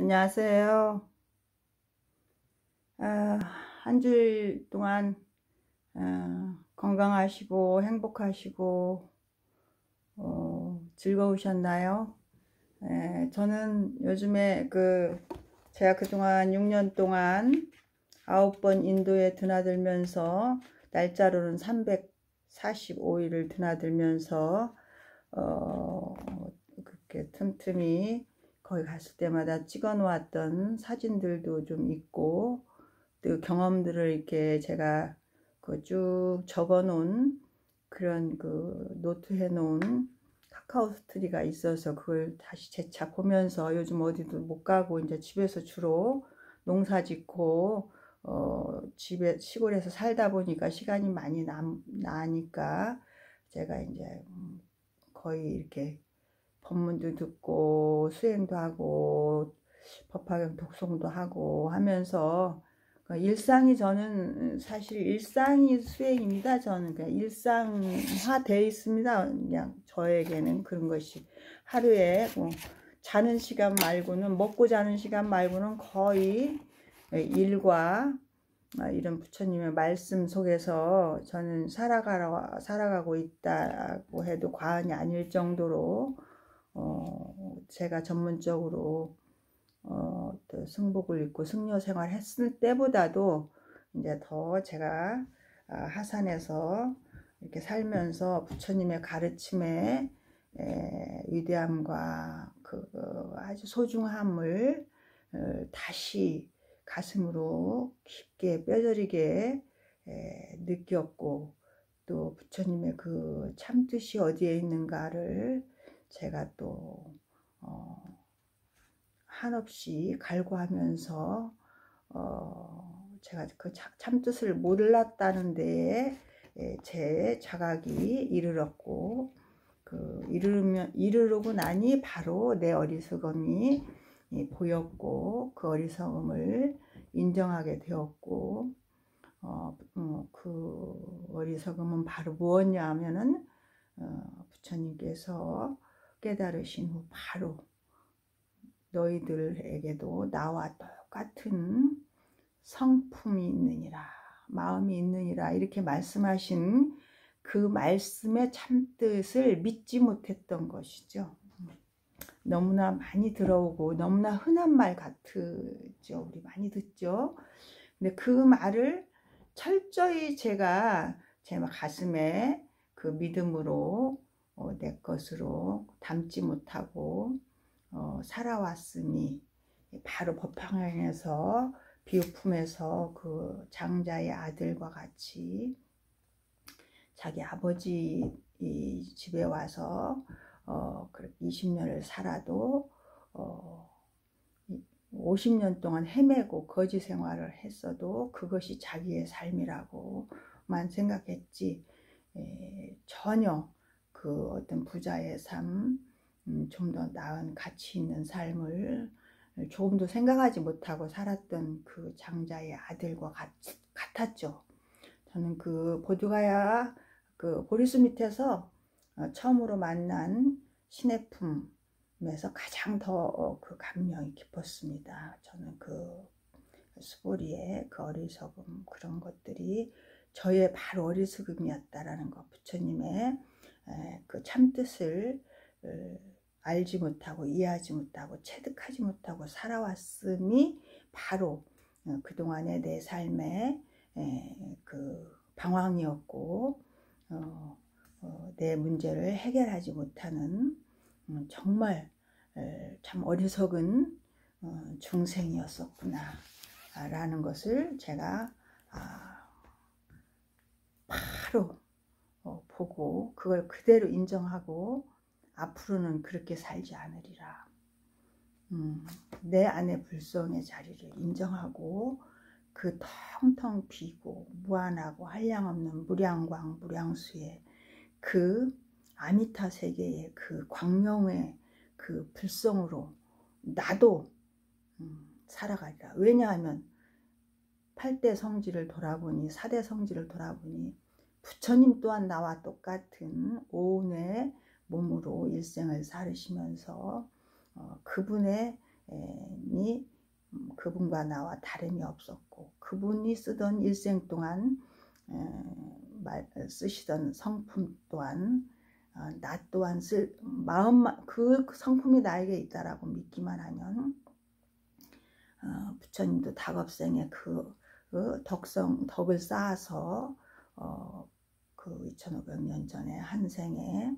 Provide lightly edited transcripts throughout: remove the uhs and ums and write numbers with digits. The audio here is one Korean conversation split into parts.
안녕하세요. 한 주일 동안 건강하시고 행복하시고 즐거우셨나요? 저는 요즘에 제가 그동안 6년 동안 9번 인도에 드나들면서 날짜로는 345일을 드나들면서 그렇게 틈틈이 거기 갔을 때마다 찍어 놓았던 사진들도 좀 있고, 또 경험들을 이렇게 제가 쭉 적어 놓은 그런 노트해 놓은 카카오 스토리가 있어서 그걸 다시 재차 보면서, 요즘 어디도 못 가고 이제 집에서 주로 농사 짓고 집에 시골에서 살다 보니까 시간이 많이 나니까 제가 이제 거의 이렇게 법문도 듣고 수행도 하고 법화경 독송도 하고 하면서 일상이, 저는 사실 일상이 수행입니다. 저는 그냥 일상화 되어 있습니다. 그냥 저에게는 그런 것이 하루에 자는 시간 말고는, 먹고 자는 시간 말고는 거의 일과 이런 부처님의 말씀 속에서 저는 살아가고 있다고 해도 과언이 아닐 정도로 제가 전문적으로 또 승복을 입고 승려 생활 했을 때보다도 이제 더 제가 하산해서 이렇게 살면서 부처님의 가르침의 위대함과 아주 소중함을 다시 가슴으로 깊게 뼈저리게 느꼈고, 또 부처님의 그 참뜻이 어디에 있는가를 제가 또 한없이 갈구하면서 제가 그 참뜻을 몰랐다는 데에 제 자각이 이르렀고, 이르르고 나니 바로 내 어리석음이 보였고, 그 어리석음을 인정하게 되었고, 그 어리석음은 바로 무엇냐 하면은 부처님께서 깨달으신 후 바로 너희들에게도 나와 똑같은 성품이 있느니라, 마음이 있느니라, 이렇게 말씀하신 그 말씀의 참뜻을 믿지 못했던 것이죠. 너무나 많이 들어오고 너무나 흔한 말 같죠. 우리 많이 듣죠. 근데 그 말을 철저히 제가 제 가슴에 그 믿음으로 내 것으로 담지 못하고 살아왔으니, 바로 법화경에서 비유품에서 그 장자의 아들과 같이 자기 아버지 집에 와서 20년을 살아도 50년 동안 헤매고 거지 생활을 했어도 그것이 자기의 삶이라고만 생각했지, 전혀 그 어떤 부자의 삶, 좀 더 나은 가치 있는 삶을 조금도 생각하지 못하고 살았던 그 장자의 아들과 같았죠. 저는 그 보드가야 그 보리수 밑에서 처음으로 만난 신의 품에서 가장 더 그 감명이 깊었습니다. 저는 그 수보리의 그 어리석음, 그런 것들이 저의 바로 어리석음이었다라는 것, 부처님의 그 참뜻을 알지 못하고 이해하지 못하고 체득하지 못하고 살아왔음이 바로 그동안의 내 삶의 그 방황이었고, 내 문제를 해결하지 못하는 정말 참 어리석은 중생이었었구나 라는 것을 제가 바로 보고 그걸 그대로 인정하고 앞으로는 그렇게 살지 않으리라. 내 안의 불성의 자리를 인정하고 그 텅텅 비고 무한하고 한량없는 무량광 무량수의 그 아미타 세계의 그 광명의 그 불성으로 나도 살아가리라. 왜냐하면 8대 성지를 돌아보니, 4대 성지를 돌아보니 부처님 또한 나와 똑같은 오운의 몸으로 일생을 살으시면서 그분의 부처님이 그분과 나와 다름이 없었고, 그분이 쓰던 일생 동안 쓰시던 성품 또한 나 또한 쓸 마음만, 그 성품이 나에게 있다라고 믿기만 하면 부처님도 다급생에 그 덕을 쌓아서 그 2500년 전에 한 생에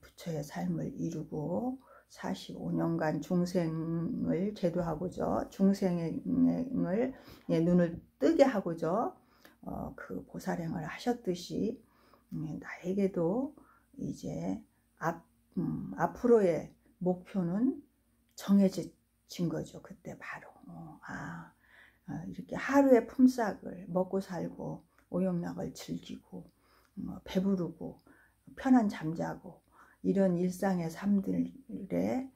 부처의 삶을 이루고 45년간 중생을 제도하고죠. 중생을 눈을 뜨게 하고죠. 그 보살행을 하셨듯이 나에게도 이제 앞으로의 목표는 정해진 거죠. 그때 바로 이렇게 하루의 품삯을 먹고 살고 오용락을 즐기고 배부르고 편한 잠자고 이런 일상의 삶들에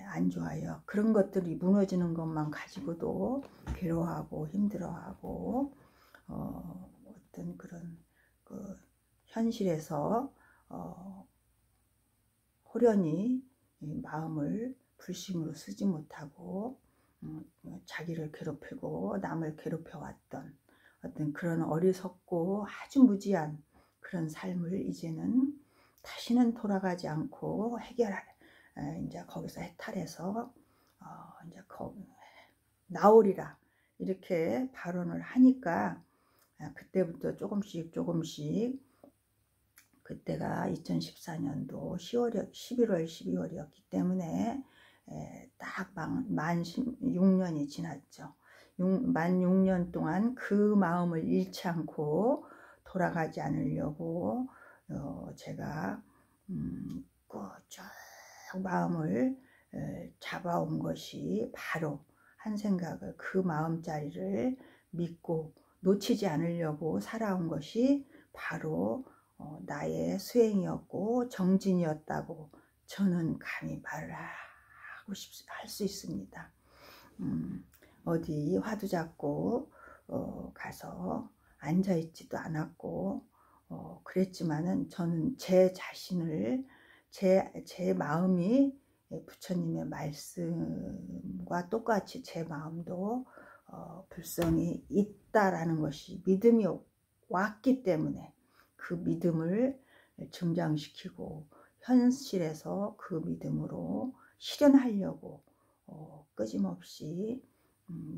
안주하여 그런 것들이 무너지는 것만 가지고도 괴로워하고 힘들어하고 어떤 그런 그 현실에서 호련히 마음을 불심으로 쓰지 못하고 자기를 괴롭히고 남을 괴롭혀 왔던 어떤 그런 어리석고 아주 무지한 그런 삶을 이제는 다시는 돌아가지 않고 이제 거기서 해탈해서 이제 나오리라 이렇게 발언을 하니까 그때부터 조금씩 그때가 2014년도 11월 12월이었기 때문에 딱 만 6년이 지났죠. 만 6년 동안 그 마음을 잃지 않고 돌아가지 않으려고 제가 쭉 마음을 잡아온 것이 바로 한 생각을 그 마음자리를 믿고 놓치지 않으려고 살아온 것이 바로 나의 수행이었고 정진이었다고 저는 감히 말을 할 수 있습니다. 어디 화두 잡고 가서 앉아있지도 않았고 그랬지만은 저는 제 자신을 제 마음이 부처님의 말씀과 똑같이 제 마음도 불성이 있다라는 것이 믿음이 왔기 때문에 그 믿음을 증장시키고 현실에서 그 믿음으로 실현하려고 끊임없이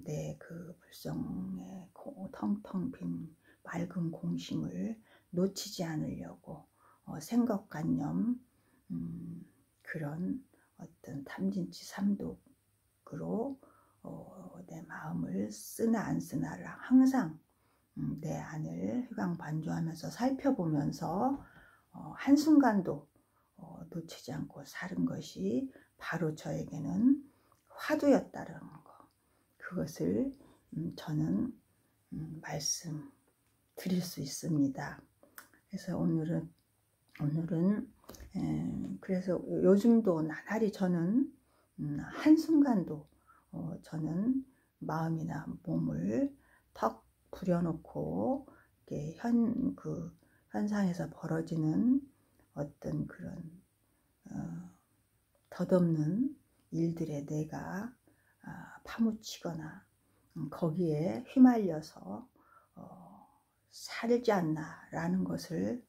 내 그 불성의 텅텅 빈 맑은 공심을 놓치지 않으려고 생각관념 그런 어떤 탐진치 삼독으로 내 마음을 쓰나 안 쓰나를 항상 내 안을 휘광반조하면서 살펴보면서 한순간도 놓치지 않고 사는 것이 바로 저에게는 화두였다는 거. 그것을 저는 말씀드릴 수 있습니다. 그래서 오늘은 그래서 요즘도 나날이 저는 한순간도 저는 마음이나 몸을 턱 부려놓고 이렇게 현상에서 벌어지는 어떤 그런 덧없는 일들에 내가 파묻히거나 거기에 휘말려서 살지 않나라는 것을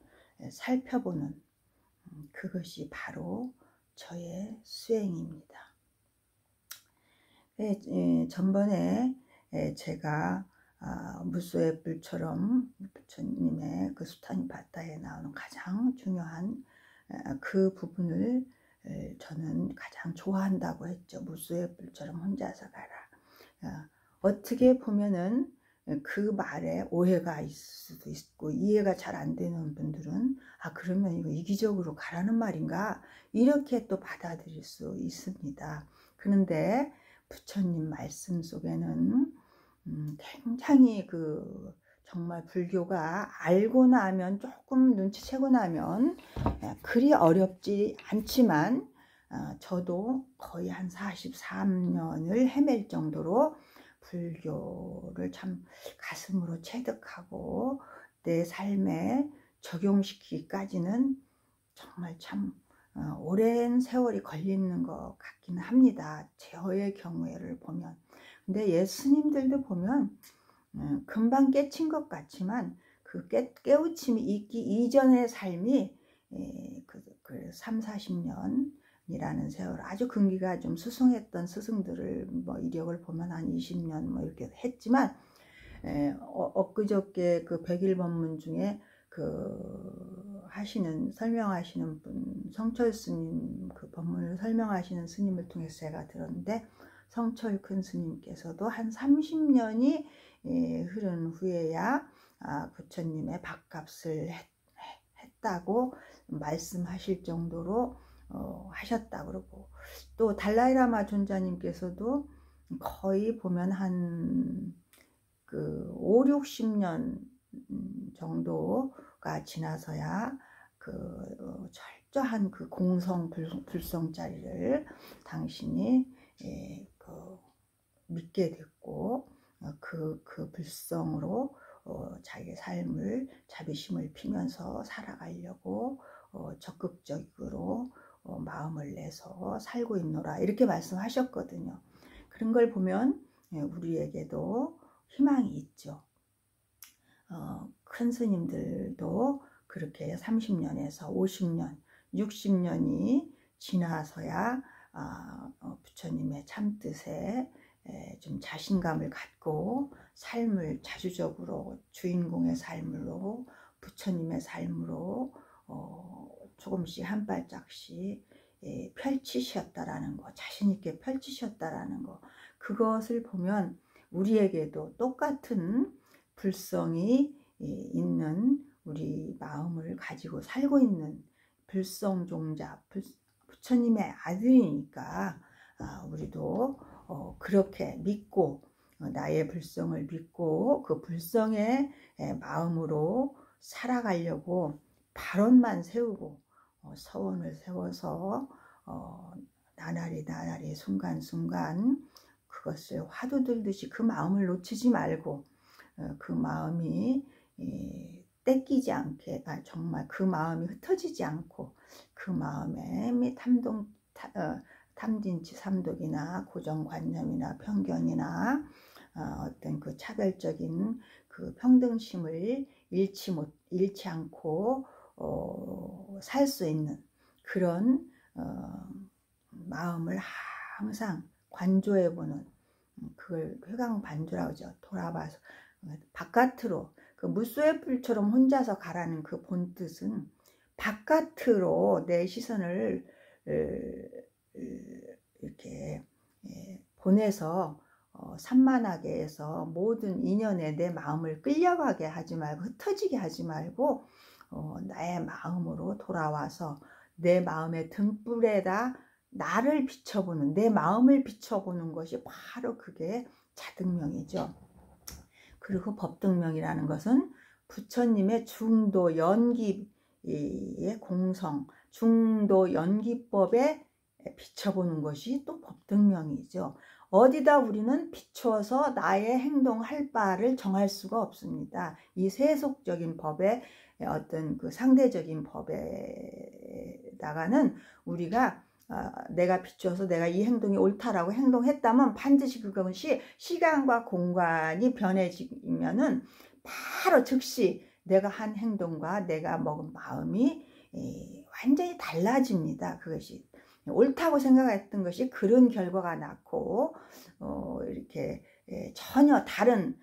살펴보는 그것이 바로 저의 수행입니다. 전번에 제가 무소의 불처럼 부처님의 그 수타니파타에 나오는 가장 중요한 그 부분을 저는 가장 좋아한다고 했죠. 무소의 불처럼 혼자서 가라. 어떻게 보면은 그 말에 오해가 있을 수도 있고 이해가 잘 안 되는 분들은 그러면 이거 이기적으로 가라는 말인가 이렇게 또 받아들일 수 있습니다. 그런데 부처님 말씀 속에는 굉장히 정말 불교가 알고 나면 조금 눈치채고 나면 그리 어렵지 않지만 저도 거의 한 43년을 헤맬 정도로 불교를 참 가슴으로 체득하고 내 삶에 적용시키기까지는 정말 참 오랜 세월이 걸리는 것 같기는 합니다. 저의 경우를 보면. 근데 예수님들도 보면 금방 깨친 것 같지만 그 깨우침이 있기 이전의 삶이 그 3, 40년이라는 세월, 아주 근기가 좀 수승했던 스승들을 뭐 이력을 보면 한 20년 뭐 이렇게 했지만, 엊그저께 그 100일 법문 중에 설명하시는 분, 성철 스님 그 법문을 설명하시는 스님을 통해서 제가 들었는데, 성철 큰 스님께서도 한 30년이 흐른 후에야 부처님의 밥값을 했다고 말씀하실 정도로 하셨다 그러고, 또 달라이라마 존자님께서도 거의 보면 한 그 5, 60년 정도가 지나서야 그 철저한 그 공성 불성자리를 당신이 믿게 됐고, 그 불성으로 자기 삶을 자비심을 피면서 살아가려고 적극적으로 마음을 내서 살고 있노라, 이렇게 말씀하셨거든요. 그런 걸 보면 우리에게도 희망이 있죠. 큰 스님들도 그렇게 30년에서 50년, 60년이 지나서야 부처님의 참뜻에 좀 자신감을 갖고 삶을 자주적으로 주인공의 삶으로, 부처님의 삶으로 조금씩 한 발짝씩 펼치셨다라는 거, 자신있게 펼치셨다라는 거, 그것을 보면 우리에게도 똑같은 불성이 있는, 우리 마음을 가지고 살고 있는 불성종자, 부처님의 아들이니까 우리도 그렇게 믿고, 나의 불성을 믿고 그 불성의 마음으로 살아가려고 발언만 세우고 서원을 세워서 나날이 순간순간 그것을 화두 들듯이 그 마음을 놓치지 말고, 그 마음이 떼끼지 않게, 정말 그 마음이 흩어지지 않고, 그 마음에 탐진치 삼독이나 고정관념이나 편견이나 어떤 그 차별적인 그 평등심을 잃지 않고 살 수 있는 그런 마음을 항상 관조해보는, 그걸 회광반조라고 하죠. 돌아봐서 바깥으로, 그 무쏘의 불처럼 혼자서 가라는 그 본뜻은 바깥으로 내 시선을 이렇게 보내서 산만하게 해서 모든 인연에 내 마음을 끌려가게 하지 말고, 흩어지게 하지 말고 나의 마음으로 돌아와서 내 마음의 등불에다 나를 비춰보는, 내 마음을 비춰보는 것이 바로 그게 자등명이죠. 그리고 법등명이라는 것은 부처님의 중도 연기의 공성, 중도 연기법에 비춰보는 것이 또 법등명이죠. 어디다 우리는 비추어서 나의 행동할 바를 정할 수가 없습니다. 이 세속적인 법에, 어떤 그 상대적인 법에다가는 우리가 내가 비추어서 내가 이 행동이 옳다라고 행동했다면 반드시 그것이 시간과 공간이 변해지면은 바로 즉시 내가 한 행동과 내가 먹은 마음이 완전히 달라집니다. 그것이 옳다고 생각했던 것이 그런 결과가 낳고 이렇게 전혀 다른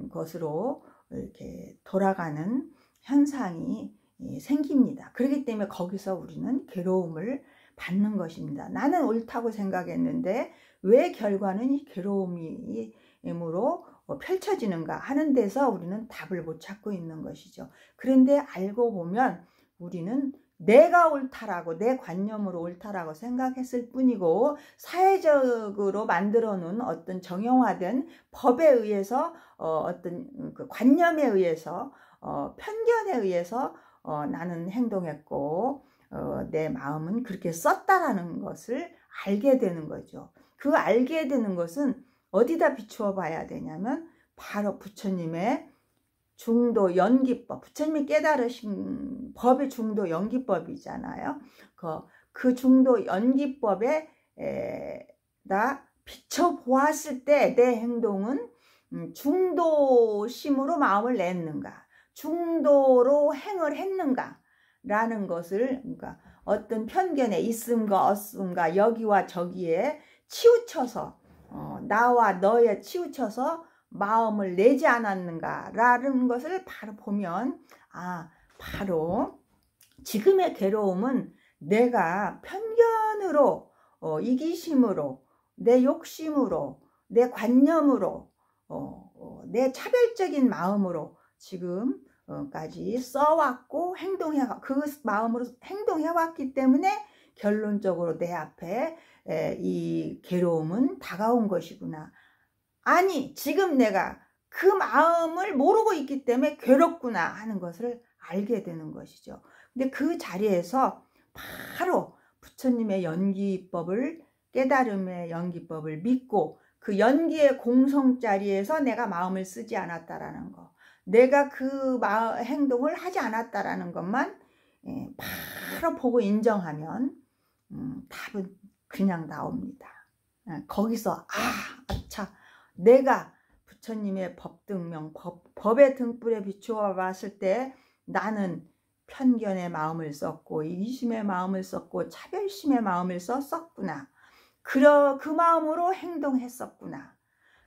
것으로 이렇게 돌아가는 현상이 생깁니다. 그렇기 때문에 거기서 우리는 괴로움을 받는 것입니다. 나는 옳다고 생각했는데 왜 결과는 이 괴로움으로 펼쳐지는가 하는 데서 우리는 답을 못 찾고 있는 것이죠. 그런데 알고 보면 우리는 내가 옳다라고, 내 관념으로 옳다라고 생각했을 뿐이고, 사회적으로 만들어 놓은 어떤 정형화된 법에 의해서, 어떤 그 관념에 의해서, 편견에 의해서 나는 행동했고, 내 마음은 그렇게 썼다라는 것을 알게 되는 거죠. 그 알게 되는 것은 어디다 비추어 봐야 되냐면 바로 부처님의 중도 연기법, 부처님이 깨달으신 법이 중도 연기법이잖아요. 그 중도 연기법에 나 비춰보았을 때 내 행동은 중도심으로 마음을 냈는가, 중도로 행을 했는가 라는 것을, 그러니까 어떤 편견에 있음과 없음과 여기와 저기에 치우쳐서 나와 너에 치우쳐서 마음을 내지 않았는가 라는 것을 바로 보면, 바로 지금의 괴로움은 내가 편견으로, 이기심으로, 내 욕심으로, 내 관념으로, 내 차별적인 마음으로 지금까지 써왔고 그 마음으로 행동해왔기 때문에 결론적으로 내 앞에 이 괴로움은 다가온 것이구나. 아니, 지금 내가 그 마음을 모르고 있기 때문에 괴롭구나 하는 것을 알게 되는 것이죠. 근데 그 자리에서 바로 부처님의 연기법을, 깨달음의 연기법을 믿고 그 연기의 공성 자리에서 내가 마음을 쓰지 않았다라는 거, 내가 그 행동을 하지 않았다라는 것만 바로 보고 인정하면 답은 그냥 나옵니다. 거기서 아차, 내가 부처님의 법등명, 법의 등불에 비추어 봤을 때 나는 편견의 마음을 썼고 이기심의 마음을 썼고 차별심의 마음을 썼었구나. 그 마음으로 행동했었구나.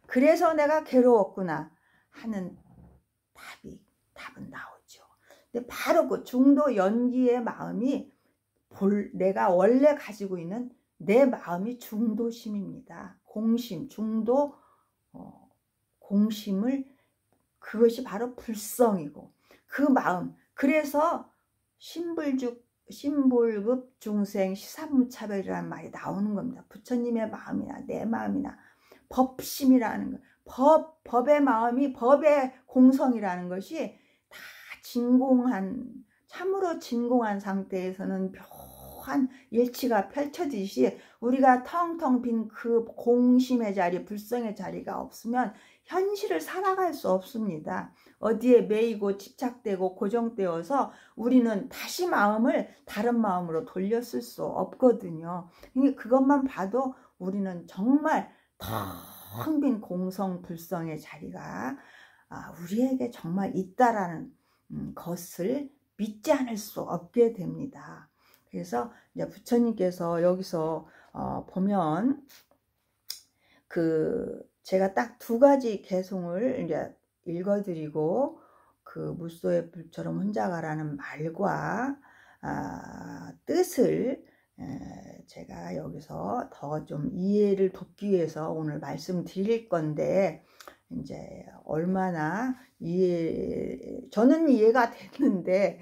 그래서 내가 괴로웠구나 하는 답은 나오죠. 근데 바로 그 중도 연기의 마음이 내가 원래 가지고 있는 내 마음이 중도심입니다. 공심, 중도 공심을, 그것이 바로 불성이고 그 마음, 그래서 신불급 중생 시사무차별이라는 말이 나오는 겁니다. 부처님의 마음이나 내 마음이나 법심이라는 것, 법의 마음이 법의 공성이라는 것이 다 참으로 진공한 상태에서는 묘한 일치가 펼쳐지듯이 우리가 텅텅 빈 그 공심의 자리, 불성의 자리가 없으면 현실을 살아갈 수 없습니다. 어디에 매이고 집착되고 고정되어서 우리는 다시 마음을 다른 마음으로 돌렸을 수 없거든요. 그것만 봐도 우리는 정말 텅 빈 공성 불성의 자리가 우리에게 정말 있다라는 것을 믿지 않을 수 없게 됩니다. 그래서 이제 부처님께서 여기서 보면 제가 딱 두 가지 개송을 이제 읽어드리고 그 무소의 불처럼 혼자 가라는 말과 뜻을 제가 여기서 더 좀 이해를 돕기 위해서 오늘 말씀드릴 건데, 이제 얼마나 저는 이해가 됐는데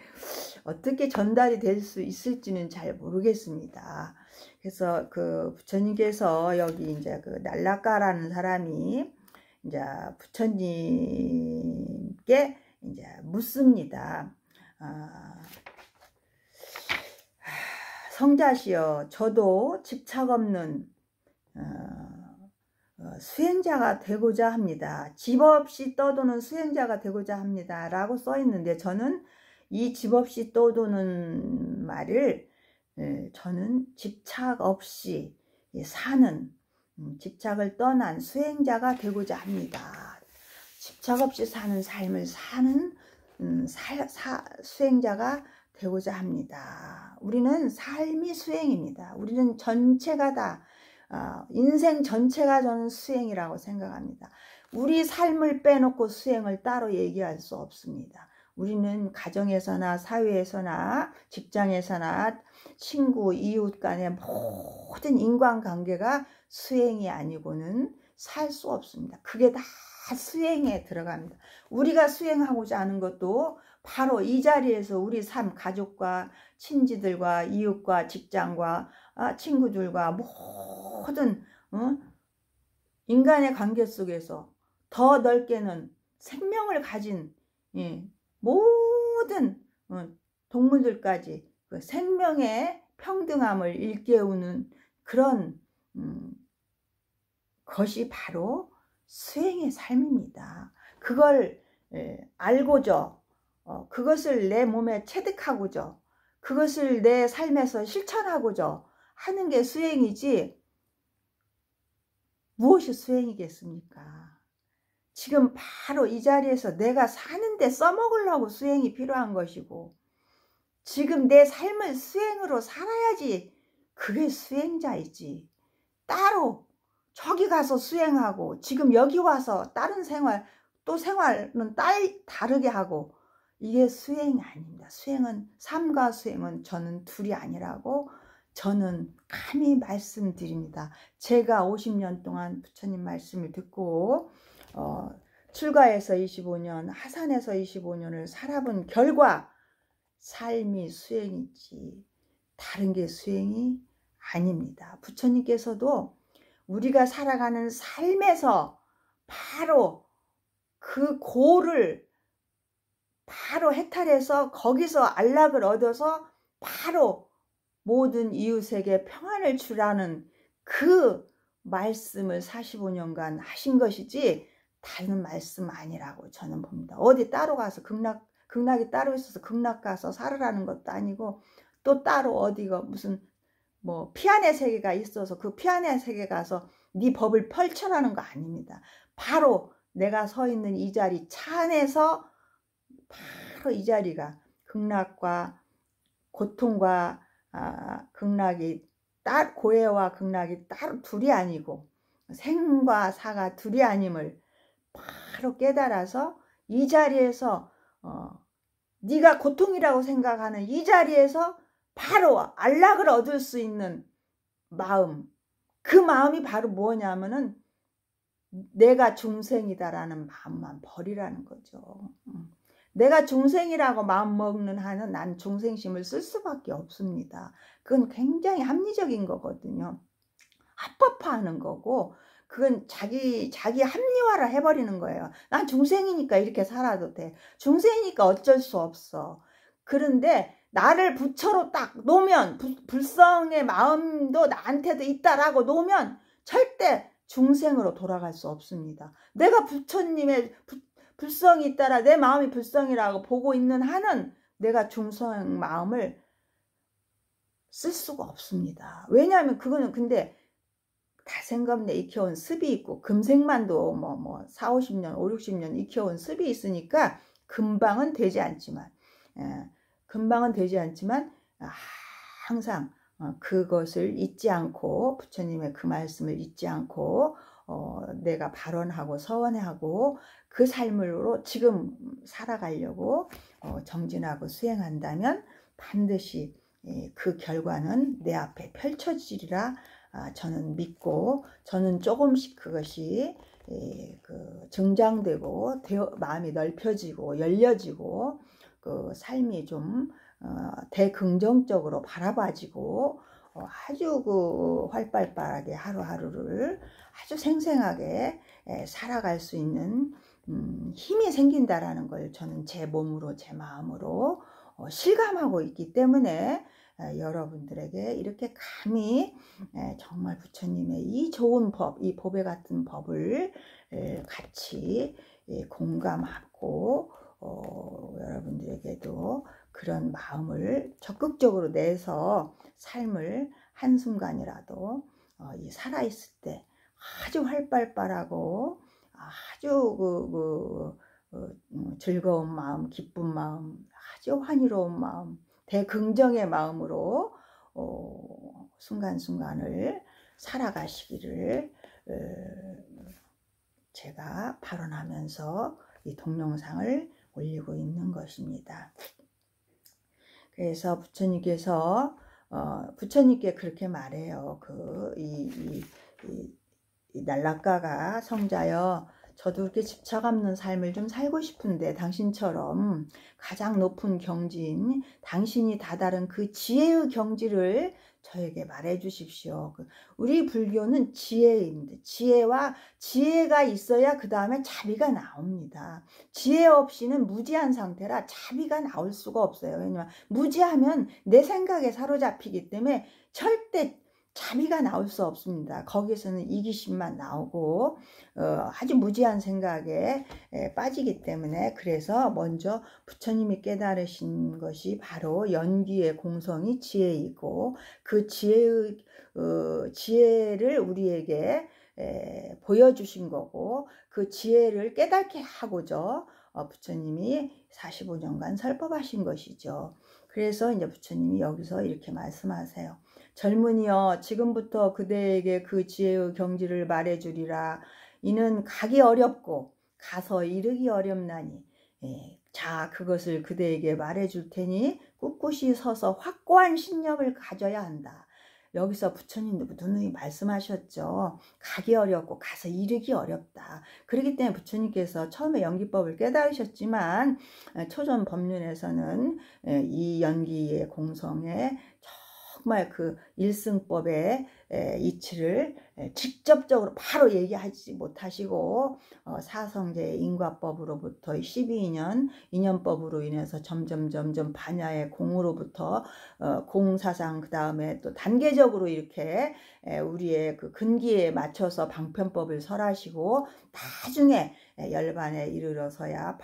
어떻게 전달이 될 수 있을지는 잘 모르겠습니다. 그래서 그 부처님께서 여기 이제 그 날라가라는 사람이 이제 부처님께 이제 묻습니다. 성자시여, 저도 집착 없는 수행자가 되고자 합니다. 집 없이 떠도는 수행자가 되고자 합니다 라고 써 있는데, 저는 이 집 없이 떠도는 말을 저는 집착 없이 사는, 집착을 떠난 수행자가 되고자 합니다. 집착 없이 사는 삶을 사는 수행자가 되고자 합니다. 우리는 삶이 수행입니다. 우리는 전체가 다 인생 전체가 저는 수행이라고 생각합니다. 우리 삶을 빼놓고 수행을 따로 얘기할 수 없습니다. 우리는 가정에서나 사회에서나 직장에서나 친구, 이웃 간의 모든 인간관계가 수행이 아니고는 살 수 없습니다. 그게 다 수행에 들어갑니다. 우리가 수행하고자 하는 것도 바로 이 자리에서 우리 삶, 가족과 친지들과 이웃과 직장과 친구들과 모든 인간의 관계 속에서 더 넓게는 생명을 가진 모든 동물들까지 그 생명의 평등함을 일깨우는 그런 것이 바로 수행의 삶입니다. 그걸 알고죠. 그것을 내 몸에 체득하고죠. 그것을 내 삶에서 실천하고죠. 하는 게 수행이지 무엇이 수행이겠습니까? 지금 바로 이 자리에서 내가 사는데 써먹으려고 수행이 필요한 것이고 지금 내 삶을 수행으로 살아야지 그게 수행자이지. 따로 저기 가서 수행하고 지금 여기 와서 다른 생활 또 생활은 다르게 하고 이게 수행이 아닙니다. 수행은 삶과 수행은 저는 둘이 아니라고 저는 감히 말씀드립니다. 제가 50년 동안 부처님 말씀을 듣고 출가에서 25년 하산에서 25년을 살아본 결과 삶이 수행이지 다른 게 수행이 아닙니다. 부처님께서도 우리가 살아가는 삶에서 바로 그 고를 바로 해탈해서 거기서 안락을 얻어서 바로 모든 이웃에게 평안을 주라는 그 말씀을 45년간 하신 것이지 다른 말씀 아니라고 저는 봅니다. 어디 따로 가서 극락이 따로 있어서 극락 가서 살으라는 것도 아니고 또 따로 어디가 무슨 뭐 피안의 세계가 있어서 그 피안의 세계 가서 네 법을 펼쳐라는 거 아닙니다. 바로 내가 서 있는 이 자리 차 안에서 바로 이 자리가 극락과 고통과 극락이 고해와 극락이 따로 둘이 아니고 생과 사가 둘이 아님을 바로 깨달아서 이 자리에서 네가 고통이라고 생각하는 이 자리에서 바로 안락을 얻을 수 있는 마음, 그 마음이 바로 뭐냐면은 내가 중생이다라는 마음만 버리라는 거죠. 내가 중생이라고 마음 먹는 한은 난 중생심을 쓸 수밖에 없습니다. 그건 굉장히 합리적인 거거든요. 합법화하는 거고 그건 자기 합리화를 해버리는 거예요. 난 중생이니까 이렇게 살아도 돼. 중생이니까 어쩔 수 없어. 그런데 나를 부처로 딱 놓으면 불성의 마음도 나한테도 있다라고 놓으면 절대 중생으로 돌아갈 수 없습니다. 내가 부처님의 불성이 있다라 내 마음이 불성이라고 보고 있는 한은 내가 중생 마음을 쓸 수가 없습니다. 왜냐하면 그거는 근데 다생겁내 익혀온 습이 있고 금생만도 뭐 4, 50년, 5, 60년 익혀온 습이 있으니까 금방은 되지 않지만 항상 그것을 잊지 않고 부처님의 그 말씀을 잊지 않고 내가 발언하고 서원하고 그 삶으로 지금 살아가려고 정진하고 수행한다면 반드시 그 결과는 내 앞에 펼쳐지리라 저는 믿고 저는 조금씩 그것이 증장되고 마음이 넓혀지고 열려지고 그 삶이 좀 대긍정적으로 바라봐지고 아주 그 활발하게 하루하루를 아주 생생하게 살아갈 수 있는 힘이 생긴다라는 걸 저는 제 몸으로 제 마음으로 실감하고 있기 때문에 여러분들에게 이렇게 감히 정말 부처님의 이 좋은 법, 이 보배 같은 법을 같이 공감하고 여러분들에게도 그런 마음을 적극적으로 내서 삶을 한순간이라도 이 살아있을 때 아주 활발하고 아주 즐거운 마음, 기쁜 마음, 아주 환희로운 마음, 대긍정의 마음으로 순간순간을 살아가시기를 제가 발언하면서 이 동영상을 올리고 있는 것입니다. 그래서 부처님께 그렇게 말해요. 이 날락가가 성자여 저도 이렇게 집착없는 삶을 좀 살고 싶은데 당신처럼 가장 높은 경지인 당신이 다다른 그 지혜의 경지를 저에게 말해 주십시오. 우리 불교는 지혜입니다. 지혜가 있어야 그 다음에 자비가 나옵니다. 지혜 없이는 무지한 상태라 자비가 나올 수가 없어요. 왜냐하면 무지하면 내 생각에 사로잡히기 때문에 절대 자비가 나올 수 없습니다. 거기서는 이기심만 나오고 아주 무지한 생각에 빠지기 때문에, 그래서 먼저 부처님이 깨달으신 것이 바로 연기의 공성이 지혜이고, 그 지혜를 우리에게 보여주신 거고, 그 지혜를 깨닫게 하고자 부처님이 45년간 설법하신 것이죠. 그래서 이제 부처님이 여기서 이렇게 말씀하세요. 젊은이여, 지금부터 그대에게 그 지혜의 경지를 말해주리라. 이는 가기 어렵고 가서 이르기 어렵나니, 자, 그것을 그대에게 말해줄 테니 꿋꿋이 서서 확고한 신념을 가져야 한다. 여기서 부처님도 누누이 말씀하셨죠. 가기 어렵고 가서 이르기 어렵다. 그렇기 때문에 부처님께서 처음에 연기법을 깨달으셨지만, 초전 법륜에서는 이 연기의 공성에 정말 그 일승법의 이치를 직접적으로 바로 얘기하지 못하시고, 사성제 인과법으로부터 12인연, 인연법으로 인해서 점점 반야의 공으로부터 공사상, 그 다음에 또 단계적으로 이렇게 우리의 그 근기에 맞춰서 방편법을 설하시고, 나중에 열반에 이르러서야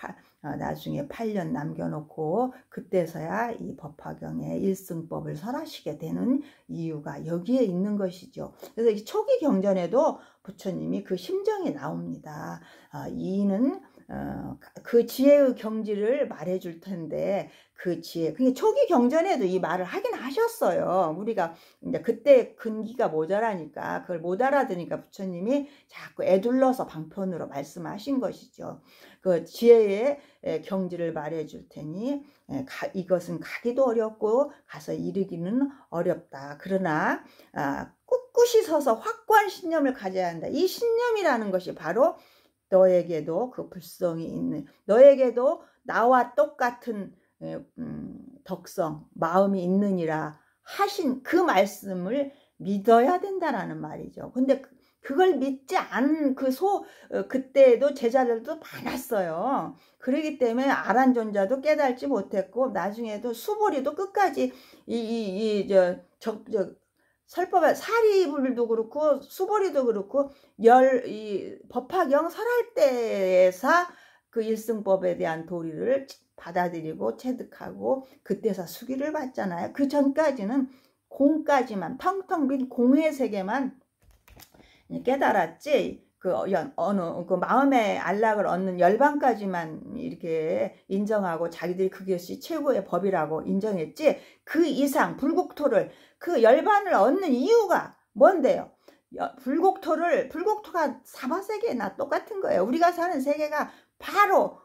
나중에 8년 남겨놓고 그때서야 이 법화경에 일승법을 설하시게 되는 이유가 여기에 있는 것이죠. 그래서 이 초기 경전에도 부처님이 그 심정이 나옵니다. 이는 그 지혜의 경지를 말해줄 텐데, 그 지혜, 그게 초기 경전에도 이 말을 하긴 하셨어요. 우리가 이제 그때 근기가 모자라니까 그걸 못 알아들으니까 부처님이 자꾸 애둘러서 방편으로 말씀하신 것이죠. 그 지혜의 경지를 말해줄 테니 이것은 가기도 어렵고 가서 이르기는 어렵다. 그러나 꿋꿋이 서서 확고한 신념을 가져야 한다. 이 신념이라는 것이 바로 너에게도 그 불성이 있는, 너에게도 나와 똑같은 덕성, 마음이 있느니라 하신 그 말씀을 믿어야 된다라는 말이죠. 근데 그걸 믿지 않은 그때도 제자들도 많았어요. 그러기 때문에 아란존자도 깨달지 못했고, 나중에도 수보리도 끝까지 설법에 사리불도 그렇고 수보리도 그렇고 법화경 설할 때에서 그 일승법에 대한 도리를 받아들이고 체득하고 그때서 수기를 받잖아요. 그 전까지는 공까지만, 텅텅 빈 공의 세계만 깨달았지, 그 마음의 안락을 얻는 열반까지만 이렇게 인정하고 자기들이 그것이 최고의 법이라고 인정했지, 그 이상 불국토를, 그 열반을 얻는 이유가 뭔데요? 불국토가 사바세계나 똑같은 거예요. 우리가 사는 세계가 바로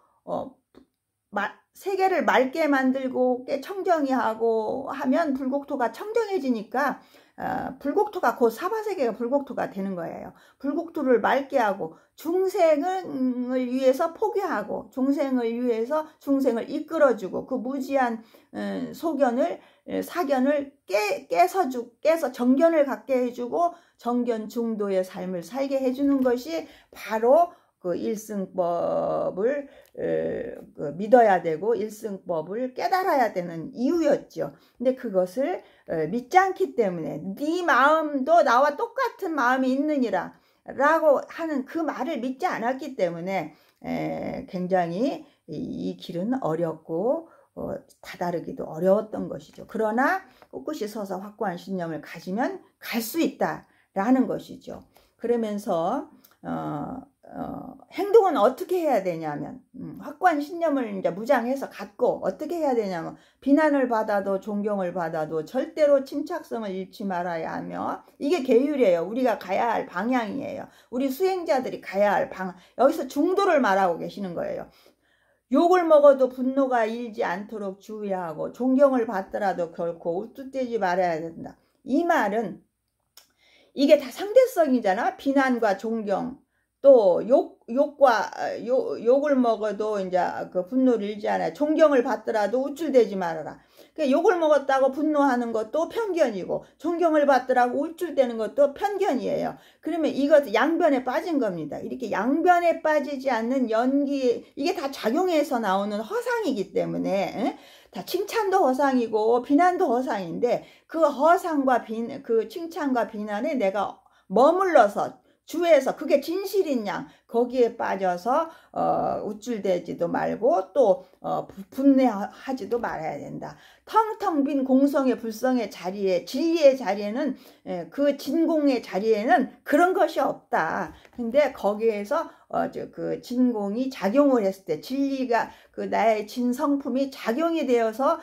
세계를 맑게 만들고 청정히 하고 하면 불국토가 청정해지니까 불국토가 곧 사바세계가 불국토가 되는 거예요. 불국토를 맑게 하고 중생을 위해서 포교하고 중생을 위해서 중생을 이끌어주고 그 무지한 사견을 깨서 정견을 갖게 해주고 정견 중도의 삶을 살게 해주는 것이 바로 그 일승법을 믿어야 되고 일승법을 깨달아야 되는 이유였죠. 근데 그것을 믿지 않기 때문에 네 마음도 나와 똑같은 마음이 있느니라 라고 하는 그 말을 믿지 않았기 때문에 굉장히 이 길은 어렵고 다다르기도 어려웠던 것이죠. 그러나 꿋꿋이 서서 확고한 신념을 가지면 갈 수 있다라는 것이죠. 그러면서 행동은 어떻게 해야 되냐면, 확고한 신념을 이제 무장해서 갖고 어떻게 해야 되냐면, 비난을 받아도 존경을 받아도 절대로 침착성을 잃지 말아야 하며, 이게 계율이에요. 우리가 가야 할 방향이에요. 우리 수행자들이 가야 할 방향. 여기서 중도를 말하고 계시는 거예요. 욕을 먹어도 분노가 일지 않도록 주의하고, 존경을 받더라도 결코 우쭐대지 말아야 된다. 이 말은 이게 다 상대성이잖아. 비난과 존경, 또 욕을 먹어도 이제 그 분노를 잃지 않아요. 존경을 받더라도 우쭐대지 말아라. 그러니까 욕을 먹었다고 분노하는 것도 편견이고, 존경을 받더라고 우쭐대는 것도 편견이에요. 그러면 이것 양변에 빠진 겁니다. 이렇게 양변에 빠지지 않는 연기, 이게 다 작용해서 나오는 허상이기 때문에, 다 칭찬도 허상이고 비난도 허상인데, 그 허상과 그 칭찬과 비난에 내가 머물러서 주에서 그게 진실인 양 거기에 빠져서 우쭐대지도 말고 또 분내하지도 말아야 된다. 텅텅 빈 공성의 불성의 자리에, 진리의 자리에는, 그 진공의 자리에는 그런 것이 없다. 근데 거기에서 그 진공이 작용을 했을 때, 진리가 그 나의 진성품이 작용이 되어서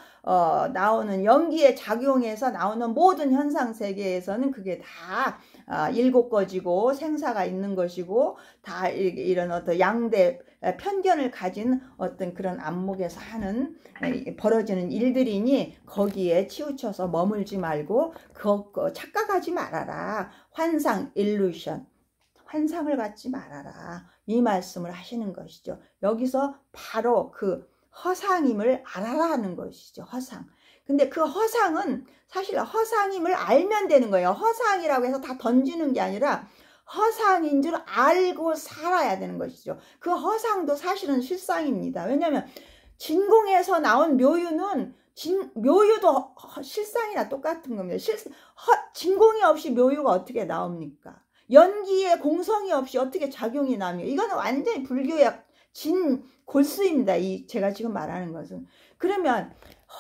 나오는, 연기에 작용해서 나오는 모든 현상 세계에서는 그게 다 일곱 거지고 생사가 있는 것이고, 다 이런 어떤 양대 편견을 가진 어떤 그런 안목에서 하는 벌어지는 일들이니, 거기에 치우쳐서 머물지 말고 착각하지 말아라. 환상, 일루션, 환상을 갖지 말아라. 이 말씀을 하시는 것이죠. 여기서 바로 그 허상임을 알아라는 것이죠. 허상. 근데 그 허상은 사실 허상임을 알면 되는 거예요. 허상이라고 해서 다 던지는 게 아니라 허상인 줄 알고 살아야 되는 것이죠. 그 허상도 사실은 실상입니다. 왜냐하면 진공에서 나온 묘유는 묘유도 실상이나 똑같은 겁니다. 진공이 없이 묘유가 어떻게 나옵니까? 연기에 공성이 없이 어떻게 작용이 나며, 이거는 완전히 불교의 골수입니다. 제가 지금 말하는 것은. 그러면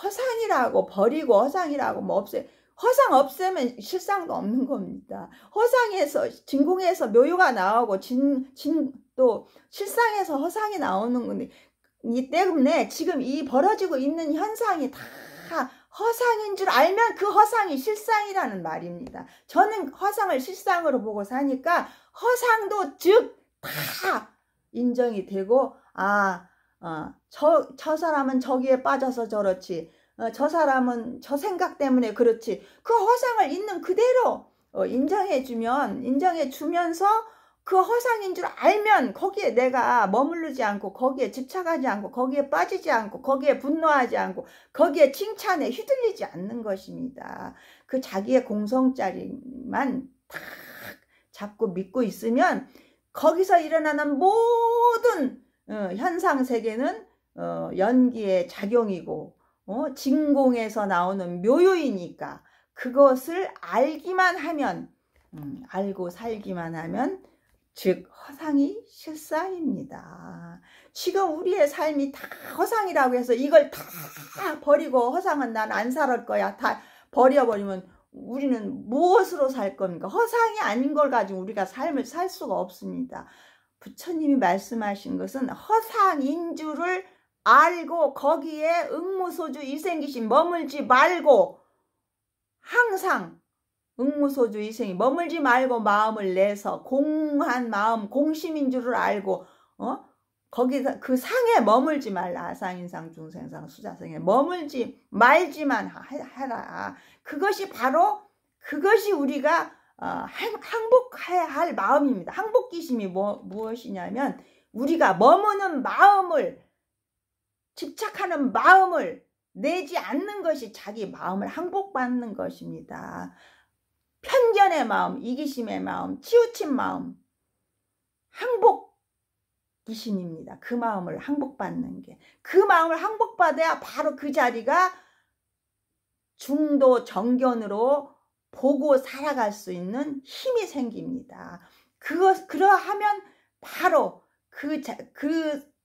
허상이라고 버리고 허상이라고 뭐 없애요. 허상 없애면 실상도 없는 겁니다. 허상에서, 진공에서 묘유가 나오고 또 실상에서 허상이 나오는 건데, 이 때문에 지금 이 벌어지고 있는 현상이 다 허상인 줄 알면 그 허상이 실상이라는 말입니다. 저는 허상을 실상으로 보고 사니까 허상도 즉 다 인정이 되고, 저 사람은 저기에 빠져서 저렇지, 저 사람은 저 생각 때문에 그렇지, 그 허상을 있는 그대로 인정해주면서 그 허상인 줄 알면 거기에 내가 머무르지 않고, 거기에 집착하지 않고, 거기에 빠지지 않고, 거기에 분노하지 않고, 거기에 칭찬에 휘둘리지 않는 것입니다. 그 자기의 공성자리만 탁 잡고 믿고 있으면 거기서 일어나는 모든 현상 세계는 연기의 작용이고, 진공에서 나오는 묘요이니까, 그것을 알기만 하면, 알고 살기만 하면 즉 허상이 실상입니다. 지금 우리의 삶이 다 허상이라고 해서 이걸 다 버리고, 허상은 난 안 살 거야, 다 버려버리면 우리는 무엇으로 살 겁니까? 허상이 아닌 걸 가지고 우리가 삶을 살 수가 없습니다. 부처님이 말씀하신 것은 허상인 줄을 알고 거기에 응무소주 이생기심 머물지 말고, 항상 응무소주 이생이 머물지 말고 마음을 내서 공한 마음, 공심인 줄을 알고, 거기서 그 상에 머물지 말라. 아상인상 중생상 수자성에 머물지 말지만 해라. 그것이 우리가 항복해야 할 마음입니다. 항복기심이 무엇이냐면, 우리가 머무는 마음을, 집착하는 마음을 내지 않는 것이 자기 마음을 항복받는 것입니다. 편견의 마음, 이기심의 마음, 치우친 마음, 항복기심입니다. 그 마음을 항복받는 게, 그 마음을 항복받아야 바로 그 자리가 중도 정견으로 보고 살아갈 수 있는 힘이 생깁니다. 그러하면 바로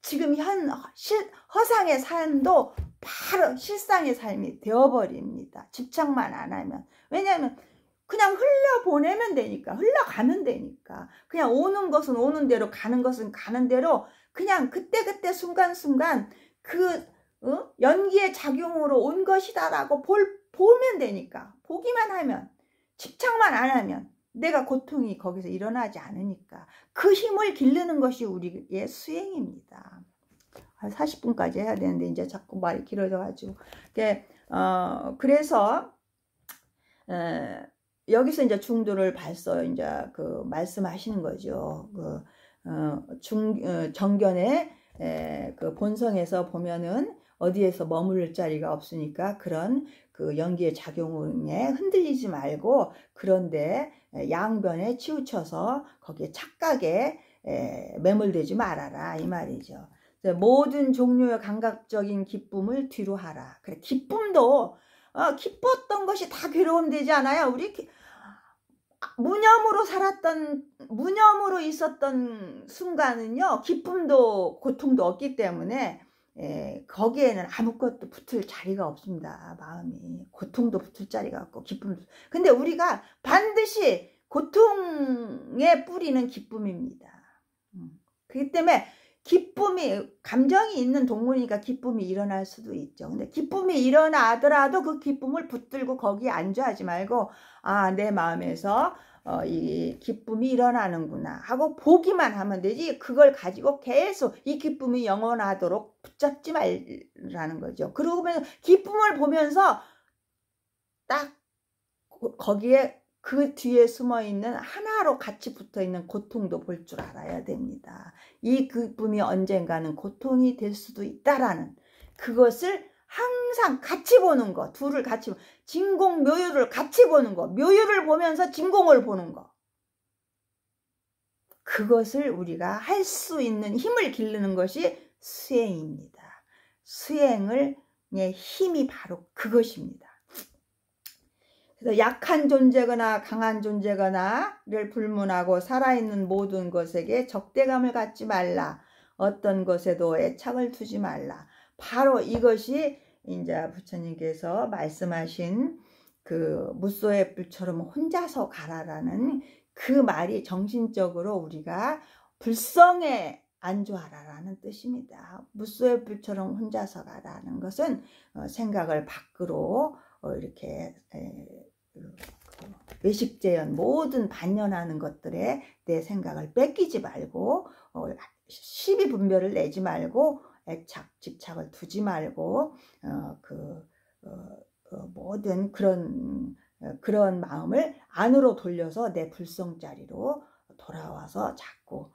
지금 허상의 삶도 바로 실상의 삶이 되어버립니다. 집착만 안 하면. 왜냐하면 그냥 흘려보내면 되니까, 흘러가면 되니까, 그냥 오는 것은 오는 대로, 가는 것은 가는 대로, 그냥 그때그때 순간순간 연기의 작용으로 온 것이다라고 보면 되니까, 보기만 하면, 집착만 안 하면 내가 고통이 거기서 일어나지 않으니까, 그 힘을 기르는 것이 우리의 수행입니다. 40분까지 해야 되는데 이제 자꾸 말이 길어져가지고, 그래서 여기서 이제 중도를 발서 이제 말씀하시는 거죠. 정견의 그 본성에서 보면은 어디에서 머무를 자리가 없으니까 그런 그 연기의 작용에 흔들리지 말고 그런데 양변에 치우쳐서 거기에 착각에 매몰되지 말아라 이 말이죠. 모든 종류의 감각적인 기쁨을 뒤로 하라. 그래, 기쁨도 기뻤던 것이 다 괴로움 되지 않아요? 우리 무념으로 있었던 순간은요, 기쁨도 고통도 없기 때문에 거기에는 아무것도 붙을 자리가 없습니다. 마음이 고통도 붙을 자리가 없고 기쁨도. 근데 우리가 반드시 고통의 뿌리는 기쁨입니다. 그렇기 때문에 감정이 있는 동물이니까 기쁨이 일어날 수도 있죠. 근데 기쁨이 일어나더라도 그 기쁨을 붙들고 거기에 안주하지 말고, 아, 내 마음에서 이 기쁨이 일어나는구나 하고 보기만 하면 되지, 그걸 가지고 계속 이 기쁨이 영원하도록 붙잡지 말라는 거죠. 그러면 기쁨을 보면서 딱 거기에 그 뒤에 숨어있는 하나로 같이 붙어있는 고통도 볼 줄 알아야 됩니다. 이 기쁨이 언젠가는 고통이 될 수도 있다라는 그것을 항상 같이 보는 거, 둘을 같이, 진공 묘유를 같이 보는 거, 묘유를 보면서 진공을 보는 거, 그것을 우리가 할 수 있는 힘을 기르는 것이 수행입니다. 수행의 힘이 바로 그것입니다. 그래서 약한 존재거나 강한 존재거나를 불문하고 살아있는 모든 것에게 적대감을 갖지 말라. 어떤 것에도 애착을 두지 말라. 바로 이것이 이제 부처님께서 말씀하신 그 무소의 불처럼 혼자서 가라라는 그 말이 정신적으로 우리가 불성에 안주하라라는 뜻입니다. 무소의 불처럼 혼자서 가라는 것은 생각을 밖으로 이렇게 외식재현 모든 반연하는 것들에 내 생각을 뺏기지 말고 시비 분별을 내지 말고 애착 집착을 두지 말고 모든 그런 마음을 안으로 돌려서 내 불성자리로 돌아와서 자꾸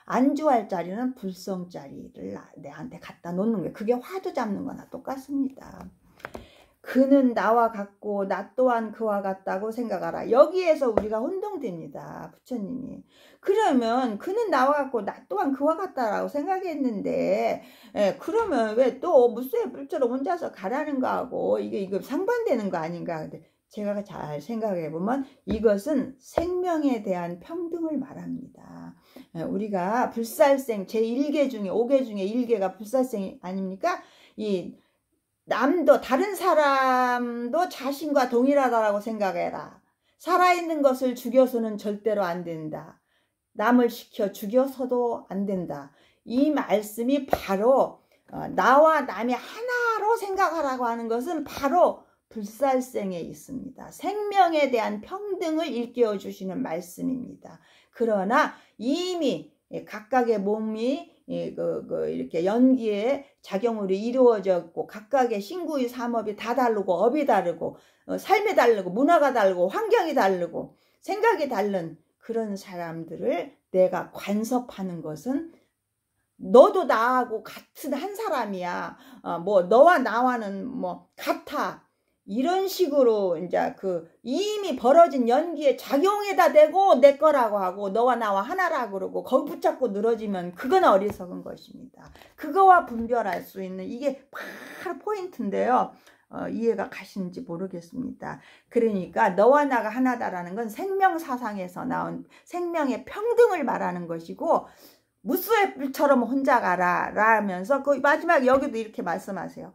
안주할 자리는 불성자리를 내한테 갖다 놓는 거예요. 그게 화두 잡는 거나 똑같습니다. 그는 나와 같고 나 또한 그와 같다고 생각하라. 여기에서 우리가 혼동됩니다. 부처님이. 그러면 그는 나와 같고 나 또한 그와 같다라고 생각했는데 그러면 왜 또 무쇠 불처럼 혼자서 가라는 거하고 이게 상반되는 거 아닌가. 근데 제가 잘 생각해 보면 이것은 생명에 대한 평등을 말합니다. 우리가 불살생 제1계 중에 5계 중에 1계가 불살생 아닙니까? 다른 사람도 자신과 동일하다라고 생각해라. 살아있는 것을 죽여서는 절대로 안 된다. 남을 시켜 죽여서도 안 된다. 이 말씀이 바로 나와 남이 하나로 생각하라고 하는 것은 바로 불살생에 있습니다. 생명에 대한 평등을 일깨워 주시는 말씀입니다. 그러나 이미 각각의 몸이 이렇게 연기의 작용으로 이루어졌고 각각의 신구의 삼업이 다 다르고 업이 다르고 삶이 다르고 문화가 다르고 환경이 다르고 생각이 다른 그런 사람들을 내가 관섭하는 것은 너도 나하고 같은 한 사람이야. 너와 나와는 같아. 이런 식으로 이제 이미 벌어진 연기에 작용에다 대고 내 거라고 하고 너와 나와 하나라고 그러고 거기 붙잡고 늘어지면 그건 어리석은 것입니다. 그거와 분별할 수 있는 이게 바로 포인트인데요. 이해가 가시는지 모르겠습니다. 그러니까 너와 나가 하나다라는 건 생명사상에서 나온 생명의 평등을 말하는 것이고 무수의 불처럼 혼자 가라 라면서 그 마지막 여기도 이렇게 말씀하세요.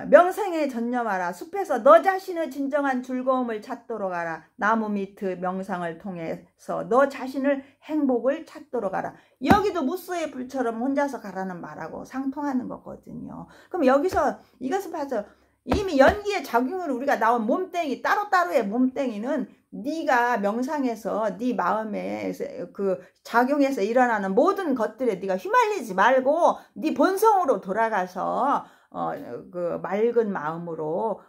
명상에 전념하라. 숲에서 너 자신의 진정한 즐거움을 찾도록 하라. 나무 밑의 명상을 통해서 너 자신의 행복을 찾도록 하라. 여기도 무수의 불처럼 혼자서 가라는 말하고 상통하는 거거든요. 그럼 여기서 이것을 봐서 이미 연기의 작용으로 우리가 나온 몸뚱이 따로따로의 몸뚱이는 네가 명상에서 네 마음에 작용해서 일어나는 모든 것들에 네가 휘말리지 말고 네 본성으로 돌아가서 맑은 마음으로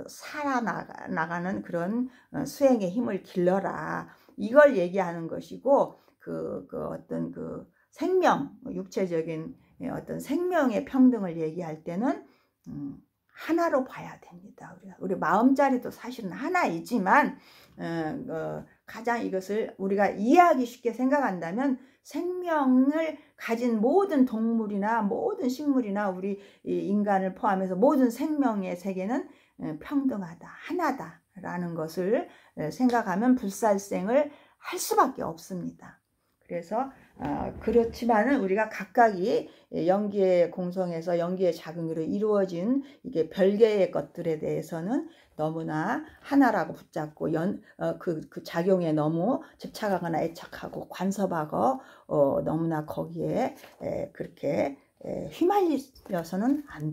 살아나가는 그런 수행의 힘을 길러라. 이걸 얘기하는 것이고 어떤 생명, 육체적인 어떤 생명의 평등을 얘기할 때는 하나로 봐야 됩니다. 우리 마음자리도 사실은 하나이지만 가장 이것을 우리가 이해하기 쉽게 생각한다면 생명을 가진 모든 동물이나 모든 식물이나 우리 인간을 포함해서 모든 생명의 세계는 평등하다, 하나다라는 것을 생각하면 불살생을 할 수밖에 없습니다. 그래서 그렇지만은 우리가 각각이 연기의 공성에서 연기의 작용으로 이루어진 이게 별개의 것들에 대해서는 너무나 하나라고 붙잡고 그 작용에 너무 집착하거나 애착하고 간섭하고 너무나 거기에 그렇게 휘말려서는 안